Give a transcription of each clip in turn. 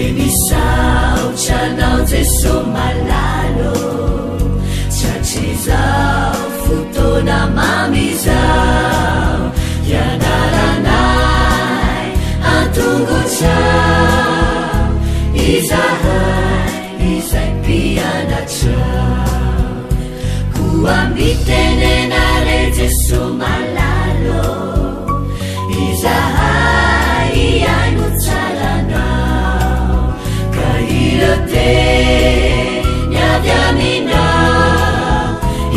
enisaotranao jeso malalo tratrizao fotona mamizao ianaranay antongotrao izahay izay mpianatrao koambitenenare jeso malalo izahay iaino tsaranao ka irote niavy aminao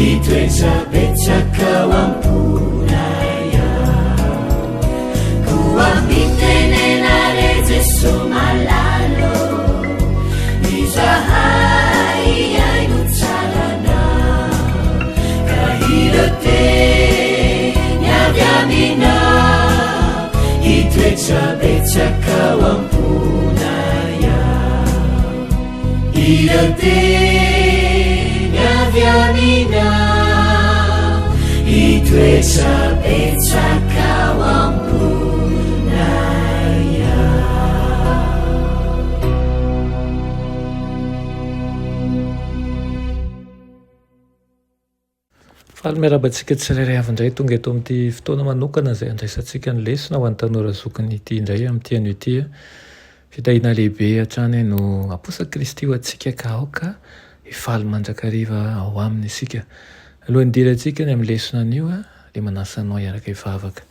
itoetrapetsakao amponaya koambitenenare jeso malalo izahay iaino tsaranao ka irote niavy aminao itoetrapetsakao amponaya irote niavy aminao itoetrapetsakao amponaya. faly miarabantsika tsirairay avy indray tonga eto amin'ity fotoana manokana izay andraisantsika ny lesona ho an'ny tanora zokiny ity indray amin'ity an'io ity fitahina lehibe hatrany no aposaka kristy ho antsika ka aoka hifaly mandrakariva ao aminy isika alohan'ny dirantsika ny amin'ny lesona an'io le manasanao iaraka hivavaka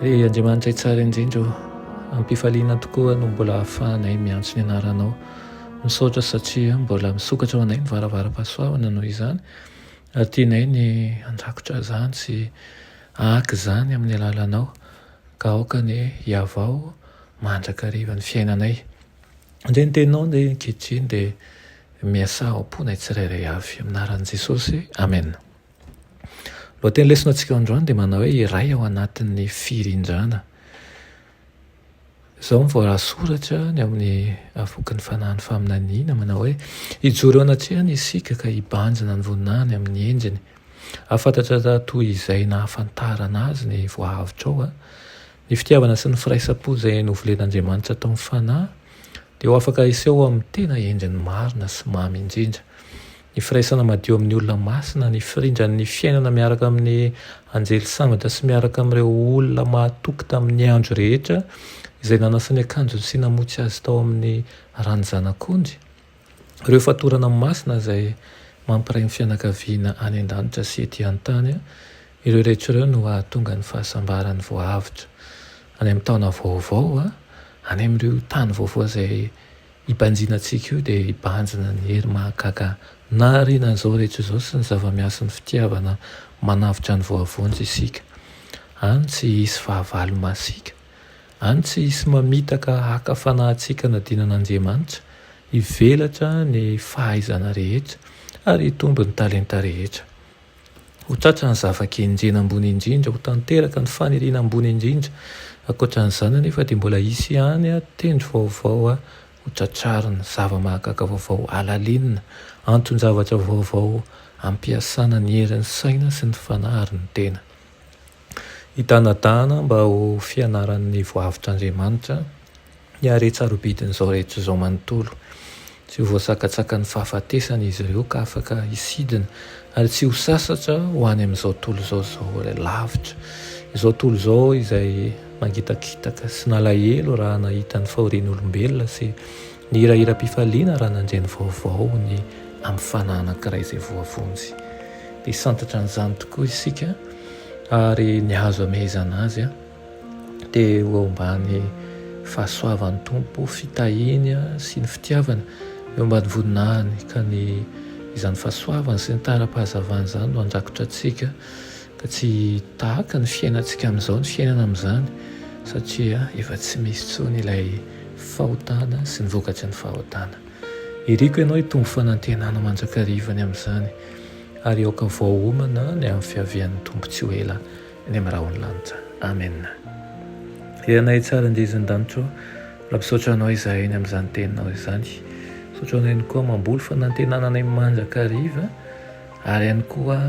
re andriamanitra itsara indrindra ampifaliana tokoa no mbola ahafahanay miantso ny anaranao misaotra satria mbola misokatra ho anay ny varavara-pahasoavana noho izany ary tianay ny andrakotra zany sy ahaka zany amin'ny alalanao ka aoka ny hiavao mandrakariva ny fiainanay indray ny teninao de nkehitriny de miasa ao amponay tsirairay avy aminaran'i Jesosy amen. Lohateny lesona antsika androany de manao hoe iray ao anatin'ny firindrana. Izao mivoarasoratra ny amin'ny avokin'ny fanahin'ny faminaniana manao hoe ijoro eo anatrehany isika ka hibanjina ny voninahiny amin'ny endriny afantatra toy izay nahafantarana azy ny voahavitra ao ny fitiavana sy ny firaisapo izay novolen'Andriamanitra tao amin'ny fanahy dia ho afaka iseho amin'ny tena endriny marina sy mamy indrindra ny firaisana madio amin'ny olona masina ny firindran'ny fiainana miaraka amin'ny anjely sambatra sy miaraka amin'ireo olona mahatoky tamin'ny andro rehetra izay nanasa ny akanjony sy namotsy azy tao amin'ny rany zanak'ondry ireo fatorana masina izay mampiray ny fianakaviana any an-danitra sy ety an-tany ireo rehetra ireo no ahatonga ny fahasambarany voahavitra any amin'ny taona vaovao any amin'ireo tany vaovao izay hibanjinantsika io dia hibanjina ny hery mahagaga na rinan'izao rehetra izao sy ny zava-miasa ny fitiavana manavitra ny voavonjy isika any tsy hisy fahavalo masika any tsy hisy mamitaka haka fanahintsika nadinan'Andriamanitra hivelatra ny fahaizana rehetra ary hitombo ny talenta rehetra ho tratra ny zava-kenjena ambony indrindra ho tanteraka ny faniriana ambony indrindra ankoatran'izany anefa dia mbola hisy ihany tendry vaovao ho tratrarina zava-mahagaga vaovao alalinina anton-javatra vaovao ampiasana ny herin'ny saina sy ny fanahariny tena hitanadana mba ho fianaran'ny voavitr'Andriamanitra ny aretsarobidin'izao rehetra izao manontolo tsy ho voasakatsaka ny fahafatesana izy ireo ka afaka hisidina ary tsy ho sasatra ho any amin'izao tolo izao lavitra izao tolo izao izay mangitakitaka sy nalahelo raha nahita ny fahorian'olombelona sy ny hirahira-pifaliana raha nandreny vaovao ny amin'ny fanahy anankiray izay voavonjy dia santatra an'izany tokoa isika ary ny azo amehezana azy dia ho ambany fahasoavan'ny tompo fitahiny sy ny fitiavana eo ambany voninahiny ka ny izany fahasoavany sy ny tara-pahazavany izany no andrakotra antsika ka tsy tahaka ny fiainantsika amin'izao ny fiainana amin'izany satria efa tsy misy tsony ilay fahotana sy ny vokatry ny fahotana iriko ianao hitombo fanantenana mandrakariva ny amin'izany ary aoka voaomana ny amin'ny fiavian'ny tompo tsy ho ela ny amin'ny rahony lanitra amen. Ianay tsara indrizin-danitro raha misaotra anao izahay ny amin'izany teninao izany misaotra anao ihany koa mamboly fanantenananay mandrakariva ary ihany koa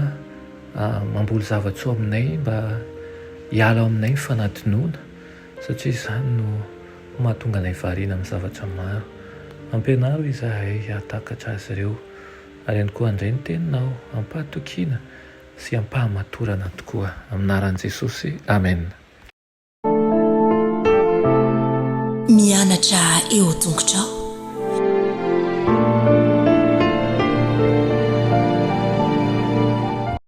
mamboly zavatra ao aminay mba hiala ao aminay ny fanadinoana satria izany no mahatonga anay variana amin'ny zavatra maro. Ampianaro izahay hatakatra azy ireo ary ihany koa andray ny teninao ampahatokiana sy ampahamatorana tokoa aminaran'i Jesosy. Amen. Mianatra eo tongotrao